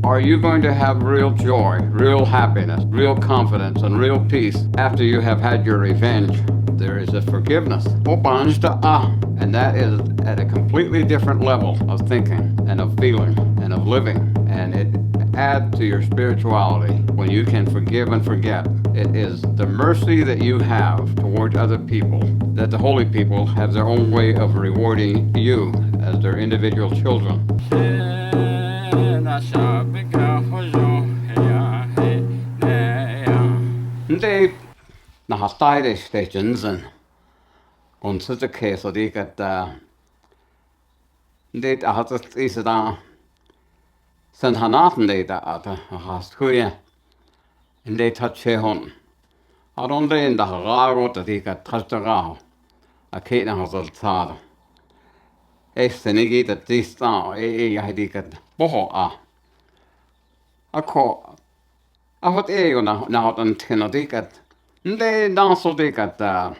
Are you going to have real joy, real happiness, real confidence, and real peace after you have had your revenge? There is a forgiveness. And that is at a completely different level of thinking and of feeling and of living. And it adds to your spirituality when you can forgive and forget. It is the mercy that you have towards other people, that the holy people have their own way of rewarding you as their individual children. They nahastaire stations on such a case of that they had is that sen hanaten they that has kuya and they touch hon. I don't lay in the harago that he got touched around. A kate has a tad. A senigi that this star, a hadikat boho ah. A call. I had a now until they got. They dance they got.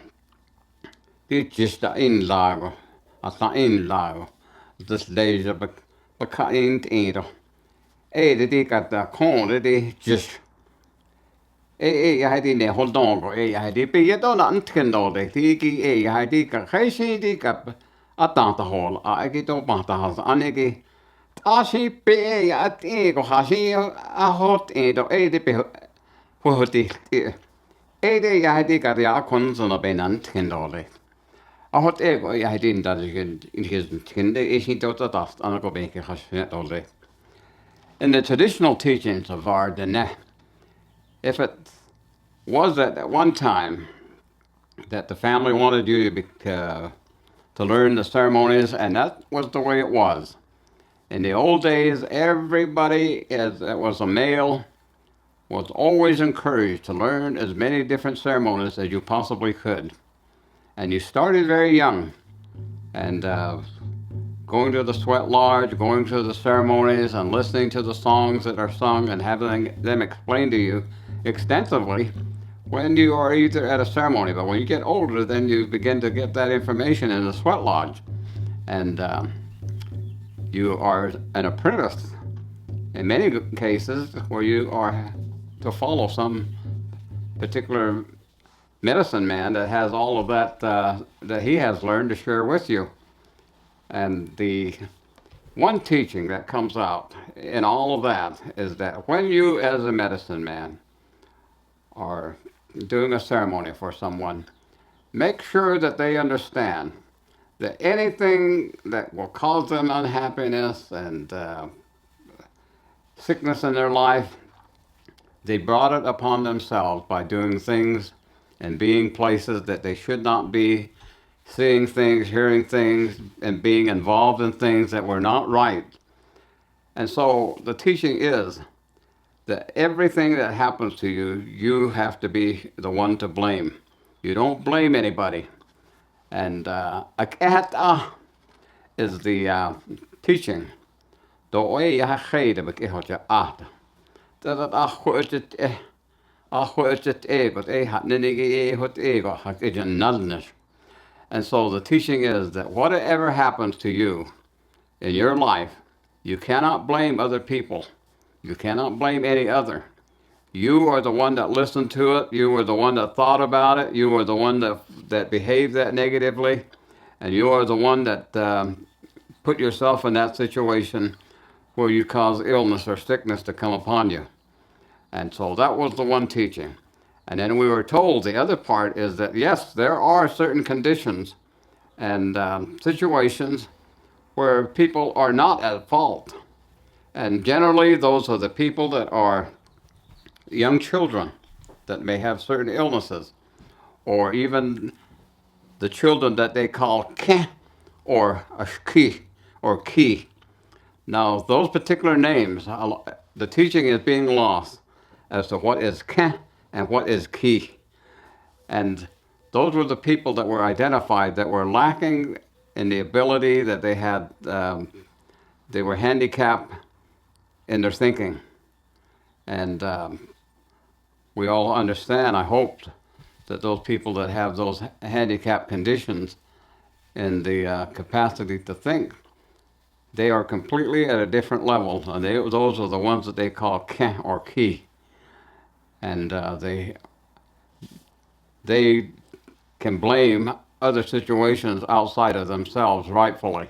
It's just the inlago. At the inlago. This laser but can't eat. Det got the corn, det just. Jag hade inte hållit något. Jag hade byggt och antingen då det. Jag hade kanske det att ta håll. Jag då bara ta. Annegi. Asi be jag att ego hasi a hot edo det be på det. Det jag hade got jag kunde be antingen då det. A hot ego jag hade inte det är inte då det annars be jag hasi då det. In the traditional teachings of our Dene, if it was at one time that the family wanted you to learn the ceremonies, and that was the way it was. In the old days, everybody that was a male was always encouraged to learn as many different ceremonies as you possibly could. And you started very young, and going to the sweat lodge, going to the ceremonies, and listening to the songs that are sung and having them explained to you extensively when you are either at a ceremony. But when you get older, then you begin to get that information in the sweat lodge. And you are an apprentice in many cases where you are to follow some particular medicine man that has all of that that he has learned to share with you. And the one teaching that comes out in all of that is that when you, as a medicine man, are doing a ceremony for someone, make sure that they understand that anything that will cause them unhappiness and sickness in their life, they brought it upon themselves by doing things and being places that they should not be, seeing things, hearing things, and being involved in things that were not right. And so the teaching is that everything that happens to you, you have to be the one to blame. You don't blame anybody. And akata is the teaching. Do oi ha khayde bek ihotja ahta. Dat ahwet ego, hat nenigi ehot ego, hak ijan nalnish. And so the teaching is that whatever happens to you in your life, you cannot blame other people. You cannot blame any other. You are the one that listened to it. You were the one that thought about it. You were the one that behaved that negatively. And you are the one that put yourself in that situation where you cause illness or sickness to come upon you. And so that was the one teaching. And then we were told the other part is that, yes, there are certain conditions and situations where people are not at fault. And generally, those are the people that are young children that may have certain illnesses, or even the children that they call ke or ashki or ki. Now, those particular names, the teaching is being lost as to what is ke and what is ki. And those were the people that were identified that were lacking in the ability that they had, they were handicapped in their thinking. And we all understand, I hope, that those people that have those handicap conditions and the capacity to think, They are completely at a different level, and those are the ones that they call Ke or Ki, and they can blame other situations outside of themselves rightfully,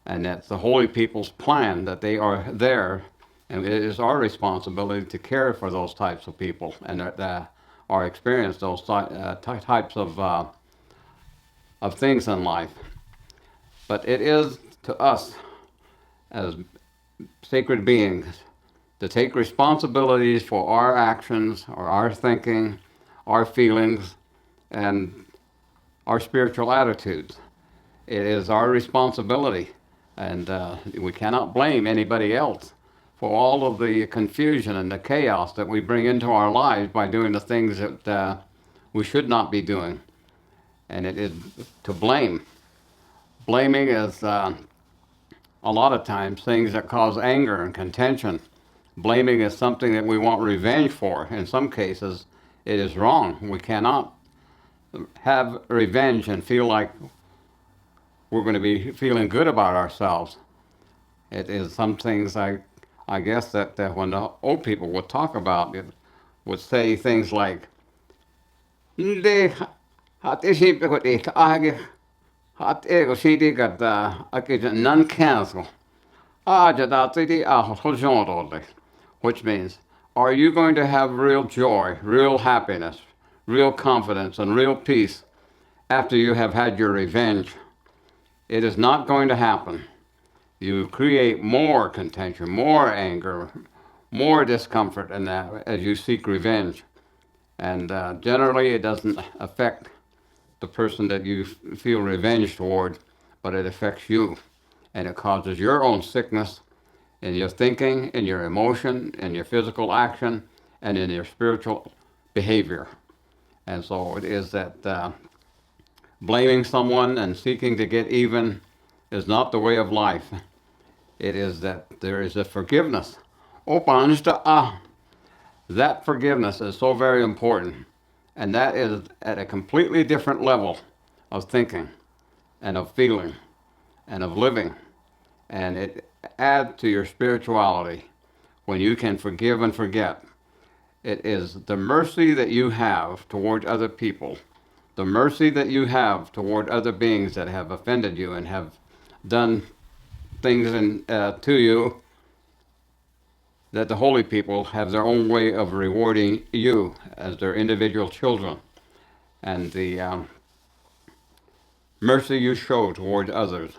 and that's the holy people's plan that they are there, and it is our responsibility to care for those types of people and that are experience those types of things in life. But it is to us as sacred beings to take responsibilities for our actions or our thinking, our feelings, and our spiritual attitudes. It is our responsibility, and we cannot blame anybody else for all of the confusion and the chaos that we bring into our lives by doing the things that we should not be doing. And it is to blame. Blaming is a lot of times things that cause anger and contention. Blaming is something that we want revenge for. In some cases, it is wrong. We cannot have revenge and feel like we're going to be feeling good about ourselves. It is some things I guess that when the old people would talk about it, would say things like, "Hindi hat isipin ko di kaagi hat ego sidi kata akita non cancel ajadati ahojonole," which means, are you going to have real joy, real happiness, real confidence, and real peace after you have had your revenge? It is not going to happen. You create more contention, more anger, more discomfort in that as you seek revenge. And generally, it doesn't affect the person that you feel revenge toward, but it affects you. And it causes your own sickness in your thinking, in your emotion, in your physical action, and in your spiritual behavior. And so it is that blaming someone and seeking to get even is not the way of life. It is that there is a forgiveness. That forgiveness is so very important. And that is at a completely different level of thinking and of feeling and of living. And it adds to your spirituality when you can forgive and forget. It is the mercy that you have toward other people, the mercy that you have toward other beings that have offended you and have done things to you, that the holy people have their own way of rewarding you as their individual children. And the mercy you show toward others.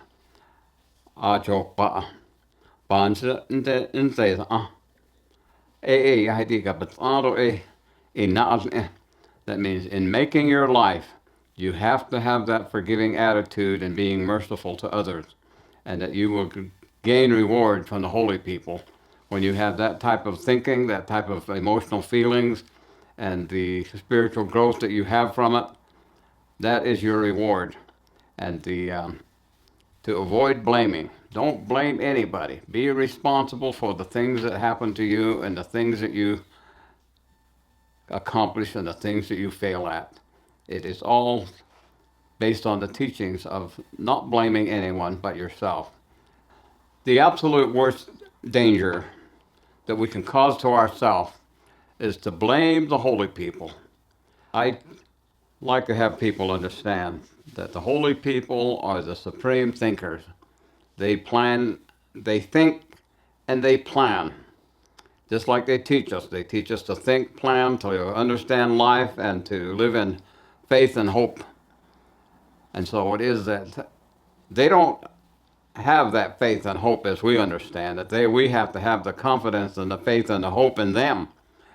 That means in making your life, you have to have that forgiving attitude and being merciful to others, and that you will gain reward from the holy people when you have that type of thinking, that type of emotional feelings, and the spiritual growth that you have from it. That is your reward. And to avoid blaming. Don't blame anybody. Be responsible for the things that happen to you and the things that you accomplish and the things that you fail at. It is all based on the teachings of not blaming anyone but yourself. The absolute worst danger that we can cause to ourselves is to blame the holy people. I like to have people understand that the holy people are the supreme thinkers. They plan, they think, and they plan. Just like they teach us. They teach us to think, plan, to understand life, and to live in faith and hope. And so it is that they don't have that faith and hope as we understand it. We have to have the confidence and the faith and the hope in them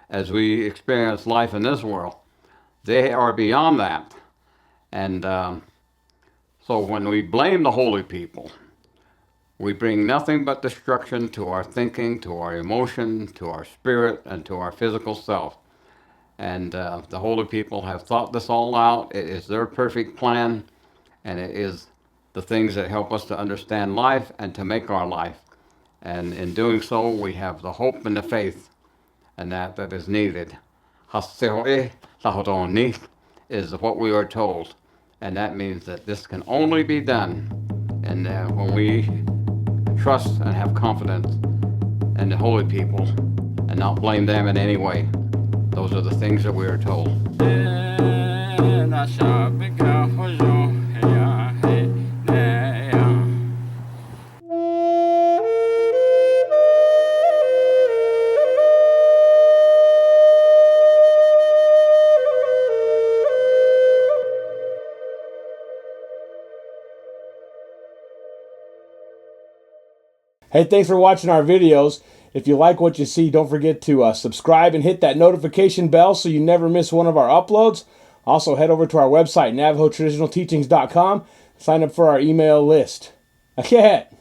as we experience life in this world. They are beyond that. And so when we blame the holy people, we bring nothing but destruction to our thinking, to our emotion, to our spirit, and to our physical self. And the holy people have thought this all out. It is their perfect plan, and it is the things that help us to understand life and to make our life. And in doing so, we have the hope and the faith, and that is needed. Hasehoe lahodoni is what we are told, and that means that this can only be done. And when we trust and have confidence in the holy people and not blame them in any way. Those are the things that we are told. Hey, thanks for watching our videos. If you like what you see, don't forget to subscribe and hit that notification bell so you never miss one of our uploads. Also, head over to our website, NavajoTraditionalTeachings.com. Sign up for our email list. Okay.